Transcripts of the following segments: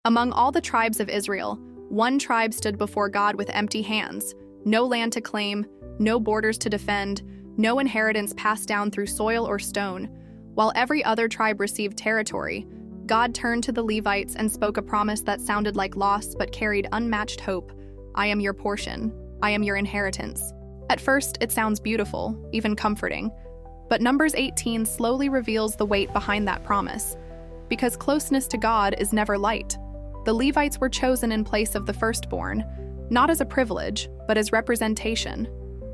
Among all the tribes of Israel, one tribe stood before God with empty hands, no land to claim, no borders to defend, no inheritance passed down through soil or stone. While every other tribe received territory, God turned to the Levites and spoke a promise that sounded like loss but carried unmatched hope. I am your portion. I am your inheritance. At first, it sounds beautiful, even comforting. But Numbers 18 slowly reveals the weight behind that promise. Because closeness to God is never light. The Levites were chosen in place of the firstborn, not as a privilege, but as representation.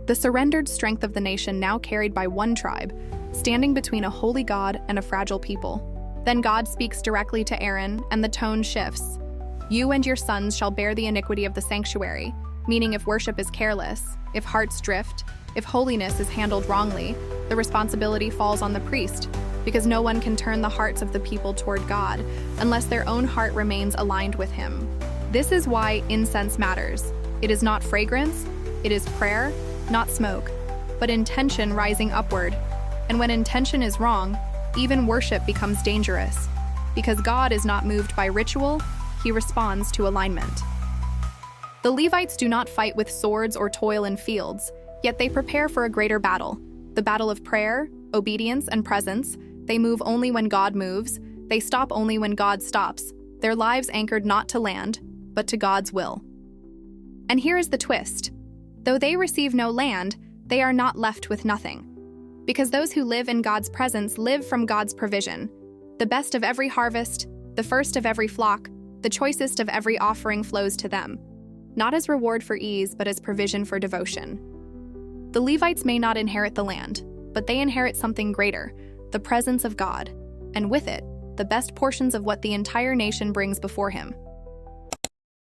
The surrendered strength of the nation now carried by one tribe, standing between a holy God and a fragile people. Then God speaks directly to Aaron, and the tone shifts. You and your sons shall bear the iniquity of the sanctuary, meaning if worship is careless, if hearts drift, if holiness is handled wrongly, the responsibility falls on the priest, because no one can turn the hearts of the people toward God unless their own heart remains aligned with Him. This is why incense matters. It is not fragrance, it is prayer, not smoke, but intention rising upward. And when intention is wrong, even worship becomes dangerous. Because God is not moved by ritual, He responds to alignment. The Levites do not fight with swords or toil in fields, yet they prepare for a greater battle, the battle of prayer, obedience, and presence. They move only when God moves. They stop only when God stops. Their lives anchored not to land, but to God's will. And here is the twist. Though they receive no land, they are not left with nothing. Because those who live in God's presence live from God's provision. The best of every harvest, the first of every flock, the choicest of every offering flows to them, not as reward for ease, but as provision for devotion. The Levites may not inherit the land, but they inherit something greater, the presence of God, and with it, the best portions of what the entire nation brings before Him.